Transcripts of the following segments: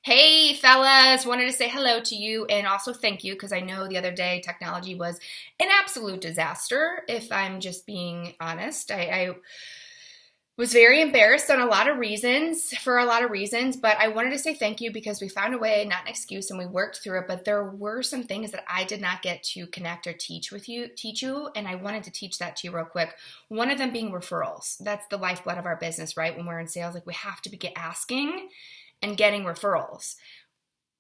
Hey, fellas, wanted to say hello to you and also thank you because I know the other day technology was an absolute disaster, if I'm just being honest. I was very embarrassed on a lot of reasons, for a lot of reasons, but I wanted to say thank you because we found a way, not an excuse, and we worked through it. But there were some things that I did not get to connect or teach you, and I wanted to teach that to you real quick. One of them being referrals. That's the lifeblood of our business, right? When we're in sales, like we have to be asking and getting referrals.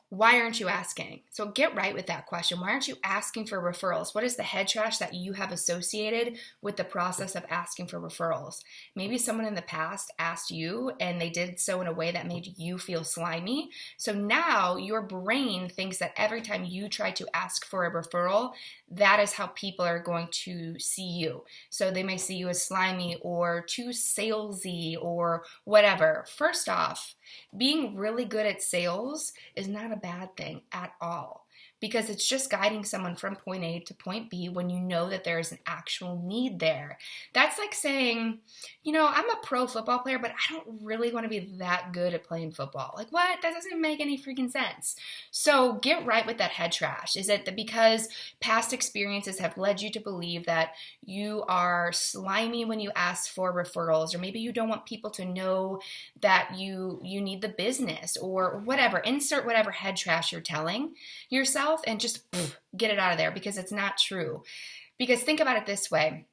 Why aren't you asking? So get right with that question. Why aren't you asking for referrals? What is the head trash that you have associated with the process of asking for referrals? Maybe someone in the past asked you and they did so in a way that made you feel slimy. So now your brain thinks that every time you try to ask for a referral, that is how people are going to see you. So they may see you as slimy or too salesy or whatever. First off, being really good at sales is not a bad thing at all because it's just guiding someone from point A to point B when you know that there is an actual need there. That's like saying, I'm a pro football player, but I don't really want to be that good at playing football. Like, what? That doesn't make any freaking sense. So get right with that head trash. Is it that because past experiences have led you to believe that you are slimy when you ask for referrals, or maybe you don't want people to know that you need the business or whatever. Insert whatever head trash you're telling yourself and just get it out of there because it's not true. Because think about it this way.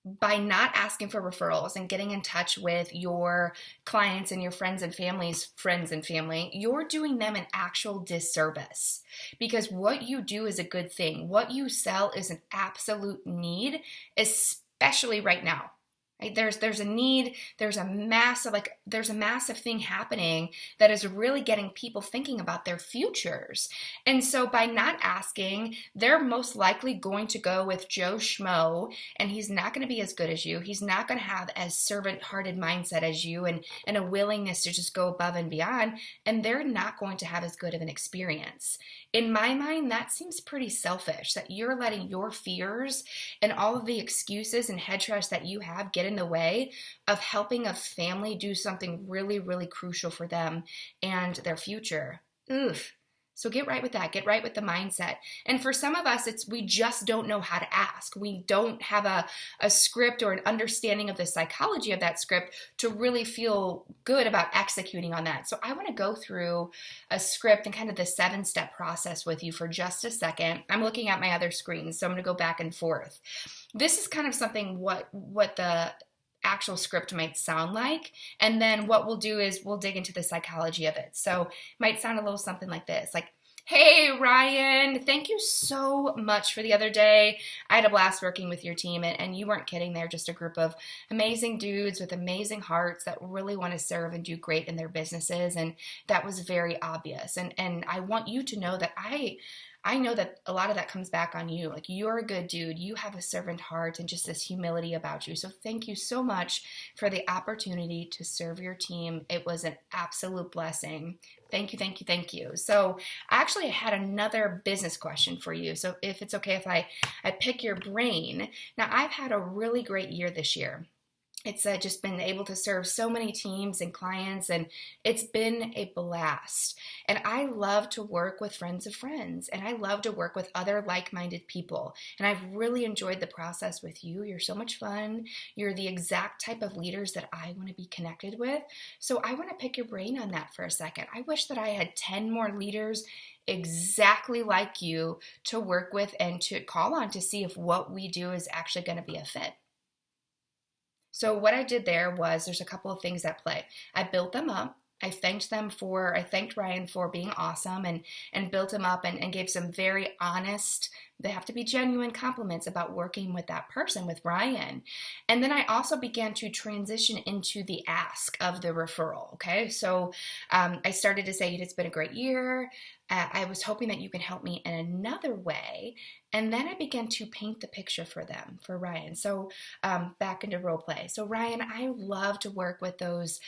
By not asking for referrals and getting in touch with your clients and your friends and family, you're doing them an actual disservice because what you do is a good thing. What you sell is an absolute need, especially right now. Right? There's a need, there's a massive thing happening that is really getting people thinking about their futures. And so by not asking, they're most likely going to go with Joe Schmo, and he's not going to be as good as you. He's not going to have as servant-hearted mindset as you and a willingness to just go above and beyond, and they're not going to have as good of an experience. In my mind, that seems pretty selfish, that you're letting your fears and all of the excuses and head trash that you have get in the way of helping a family do something really, really crucial for them and their future. Oof. So get right with that. Get right with the mindset. And for some of us, we just don't know how to ask. We don't have a script or an understanding of the psychology of that script to really feel good about executing on that. So I want to go through a script and kind of the 7-step process with you for just a second. I'm looking at my other screen, so I'm going to go back and forth. This is kind of something what the actual script might sound like, and then what we'll do is we'll dig into the psychology of it. So it might sound a little something like this, like, hey Ryan, thank you so much for the other day. I had a blast working with your team, and you weren't kidding. They're just a group of amazing dudes with amazing hearts that really want to serve and do great in their businesses, and that was very obvious. And I want you to know that I know that a lot of that comes back on you. Like, you're a good dude. You have a servant heart and just this humility about you. So thank you so much for the opportunity to serve your team. It was an absolute blessing. Thank you, thank you, thank you. So I actually had another business question for you. So if it's okay if I pick your brain. Now, I've had a really great year this year. It's just been able to serve so many teams and clients, and it's been a blast. And I love to work with friends of friends, and I love to work with other like-minded people. And I've really enjoyed the process with you. You're so much fun. You're the exact type of leaders that I want to be connected with. So I want to pick your brain on that for a second. I wish that I had 10 more leaders exactly like you to work with and to call on to see if what we do is actually going to be a fit. So what I did there was there's a couple of things at play. I built them up. I thanked Ryan for being awesome and built him up and gave some very honest, they have to be genuine compliments about working with that person, with Ryan. And then I also began to transition into the ask of the referral. Okay. So I started to say, it's been a great year. I was hoping that you can help me in another way. And then I began to paint the picture for them, for Ryan. So back into role play. So Ryan, I love to work with those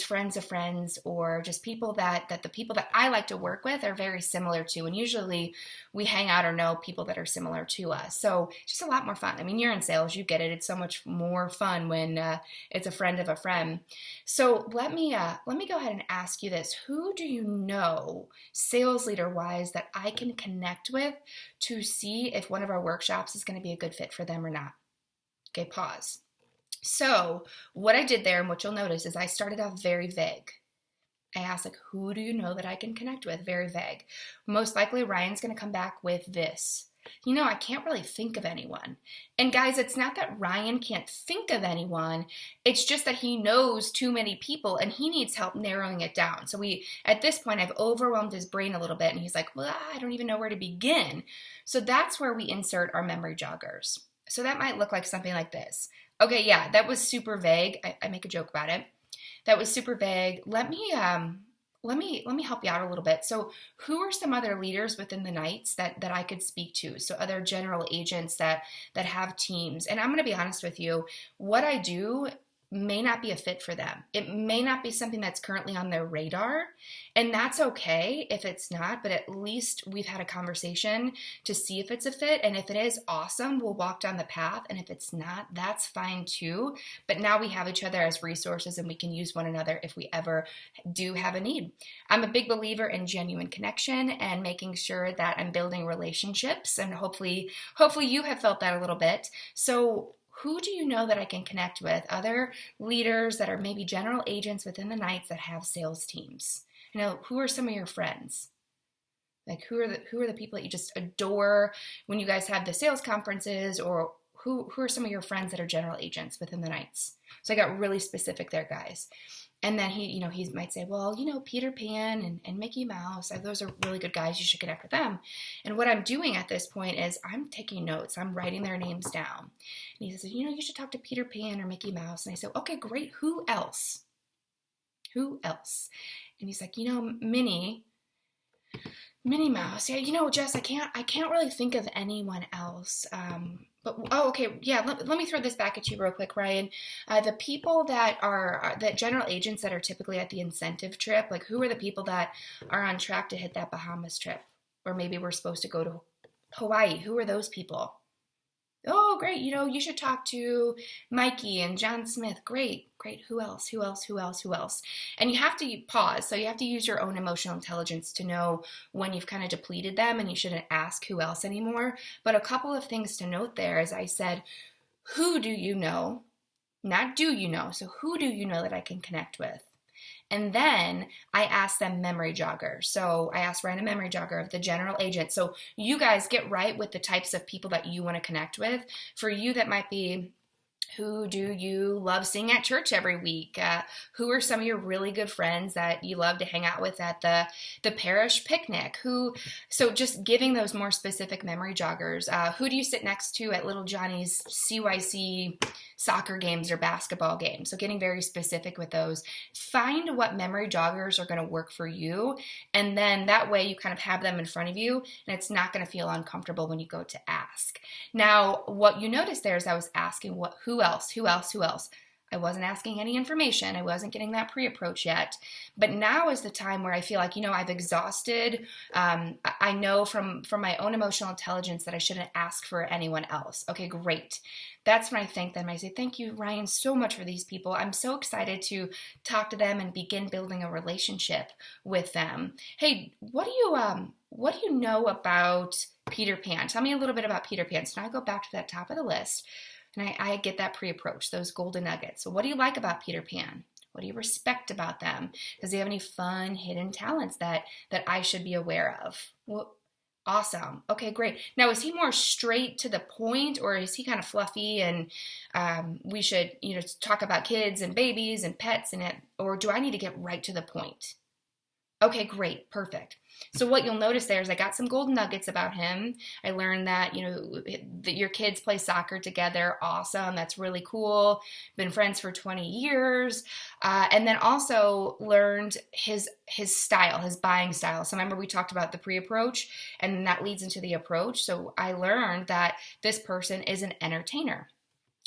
friends of friends, or just people that the people that I like to work with are very similar to. And usually we hang out or know people people that are similar to us. So it's just a lot more fun. I mean, you're in sales, you get it. It's so much more fun when it's a friend of a friend. So let me go ahead and ask you this. Who do you know, sales leader wise, that I can connect with to see if one of our workshops is going to be a good fit for them or not? Okay, pause. So what I did there, and what you'll notice, is I started off very vague. I asked, like, who do you know that I can connect with? Very vague. Most likely Ryan's going to come back with this. I can't really think of anyone. And guys, it's not that Ryan can't think of anyone. It's just that he knows too many people and he needs help narrowing it down. So at this point, I've overwhelmed his brain a little bit and he's like, well, I don't even know where to begin. So that's where we insert our memory joggers. So that might look like something like this. Okay, yeah, that was super vague. I make a joke about it. That was super vague. Let me help you out a little bit. So who are some other leaders within the Knights that I could speak to? So other general agents that have teams. And I'm going to be honest with you, what I do may not be a fit for them. It may not be something that's currently on their radar, and that's okay if it's not, but at least we've had a conversation to see if it's a fit, and if it is, awesome, we'll walk down the path, and if it's not, that's fine too, but now we have each other as resources and we can use one another if we ever do have a need. I'm a big believer in genuine connection and making sure that I'm building relationships, and hopefully you have felt that a little bit. So who do you know that I can connect with? Other leaders that are maybe general agents within the Knights that have sales teams. Who are some of your friends? Like who are the people that you just adore when you guys have the sales conferences, or who are some of your friends that are general agents within the Knights? So I got really specific there, guys. And then he might say, well, Peter Pan and Mickey Mouse, those are really good guys. You should connect with them. And what I'm doing at this point is I'm taking notes. I'm writing their names down. And he says, you should talk to Peter Pan or Mickey Mouse. And I said, okay, great. Who else? Who else? And he's like, Minnie Mouse. Yeah, Jess, I can't really think of anyone else. Okay, yeah. Let me throw this back at you real quick, Ryan. The people that are the general agents that are typically at the incentive trip, like who are the people that are on track to hit that Bahamas trip, or maybe we're supposed to go to Hawaii? Who are those people? Oh, great. You should talk to Mikey and John Smith. Great. Who else? And you have to pause. So you have to use your own emotional intelligence to know when you've kind of depleted them and you shouldn't ask who else anymore. But a couple of things to note there, as I said, who do you know? Not do you know. So who do you know that I can connect with? And then I asked them memory joggers. So I asked Ryan a memory jogger of the general agent. So you guys get right with the types of people that you want to connect with. For you, that might be, who do you love seeing at church every week? Who are some of your really good friends that you love to hang out with at the parish picnic? So just giving those more specific memory joggers. Who do you sit next to at little Johnny's CYC soccer games or basketball games? So getting very specific with those. Find what memory joggers are going to work for you, and then that way you kind of have them in front of you, and it's not going to feel uncomfortable when you go to ask. Now, what you notice there is I was asking who else? I wasn't asking any information. I wasn't getting that pre-approach yet. But now is the time where I feel like, I've exhausted. I know from my own emotional intelligence that I shouldn't ask for anyone else. Okay, great. That's when I thank them. I say, thank you, Ryan, so much for these people. I'm so excited to talk to them and begin building a relationship with them. Hey, what do you know about Peter Pan? Tell me a little bit about Peter Pan. So now I go back to that top of the list. And I get that pre-approach, those golden nuggets. So what do you like about Peter Pan? What do you respect about them? Does he have any fun, hidden talents that I should be aware of? Well, awesome. Okay, great. Now, is he more straight to the point, or is he kind of fluffy and we should, talk about kids and babies and pets or do I need to get right to the point? Okay, great. Perfect. So what you'll notice there is I got some golden nuggets about him. I learned that, that your kids play soccer together. Awesome. That's really cool. Been friends for 20 years. And then also learned his style, his buying style. So remember we talked about the pre-approach, and then that leads into the approach. So I learned that this person is an entertainer.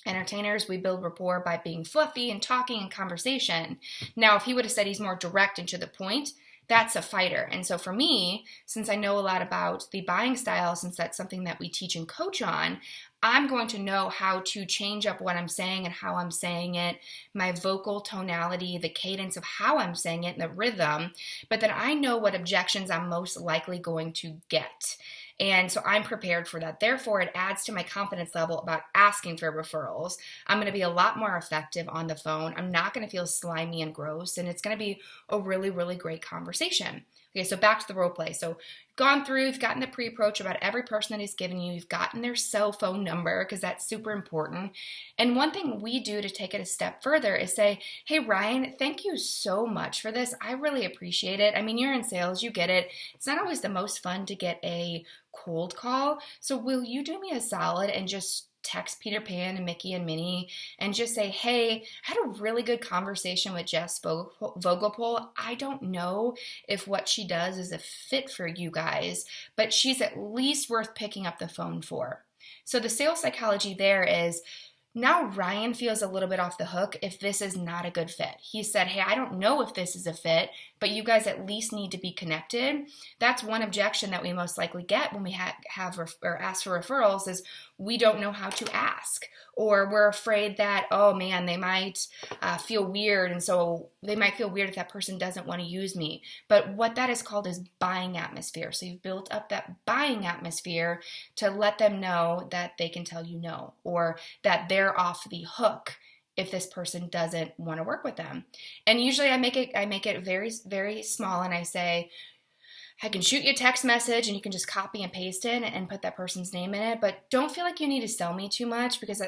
Entertainers, we build rapport by being fluffy and talking and conversation. Now, if he would have said he's more direct and to the point, that's a fighter. And so for me, since I know a lot about the buying style, since that's something that we teach and coach on, I'm going to know how to change up what I'm saying and how I'm saying it, my vocal tonality, the cadence of how I'm saying it, and the rhythm. But then I know what objections I'm most likely going to get. And so I'm prepared for that. Therefore, it adds to my confidence level about asking for referrals. I'm going to be a lot more effective on the phone. I'm not going to feel slimy and gross, and it's going to be a really, really great conversation. Okay, so back to the role play. So gone through, you've gotten the pre-approach about every person that he's given you. You've gotten their cell phone number because that's super important. And one thing we do to take it a step further is say, hey, Ryan, thank you so much for this. I really appreciate it. I mean, you're in sales, you get it. It's not always the most fun to get a cold call. So will you do me a solid and just text Peter Pan and Mickey and Minnie and just say, hey, I had a really good conversation with Jess Vogelpohl. I don't know if what she does is a fit for you guys, but she's at least worth picking up the phone for. So the sales psychology there is, now Ryan feels a little bit off the hook if this is not a good fit. He said, hey, I don't know if this is a fit, but you guys at least need to be connected. That's one objection that we most likely get when we have or ask for referrals is we don't know how to ask. Or we're afraid that, oh man, they might feel weird. And so they might feel weird if that person doesn't want to use me. But what that is called is buying atmosphere. So you've built up that buying atmosphere to let them know that they can tell you no, or that they're off the hook if this person doesn't want to work with them. And usually I make it very, very small, and I say, I can shoot you a text message and you can just copy and paste it and put that person's name in it, but don't feel like you need to sell me too much because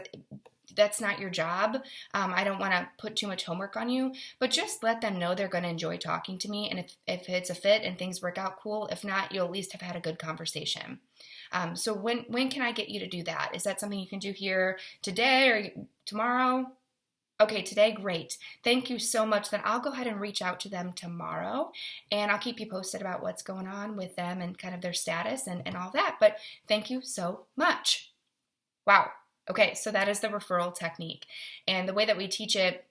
that's not your job. I don't want to put too much homework on you, but just let them know they're going to enjoy talking to me. And if it's a fit and things work out, cool. If not, you'll at least have had a good conversation. So when can I get you to do that? Is that something you can do here today or tomorrow? Okay, today, great. Thank you so much. Then I'll go ahead and reach out to them tomorrow, and I'll keep you posted about what's going on with them and kind of their status and all that. But thank you so much. Wow. Okay, so that is the referral technique. And the way that we teach it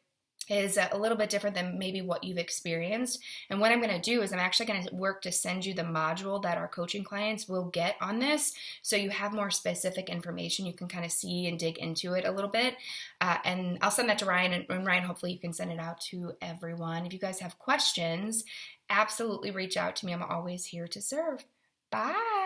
is a little bit different than maybe what you've experienced. And what I'm going to do is I'm actually going to work to send you the module that our coaching clients will get on this, so you have more specific information. You can kind of see and dig into it a little bit. And I'll send that to Ryan, and Ryan, hopefully you can send it out to everyone. If you guys have questions, absolutely reach out to me. I'm always here to serve. Bye.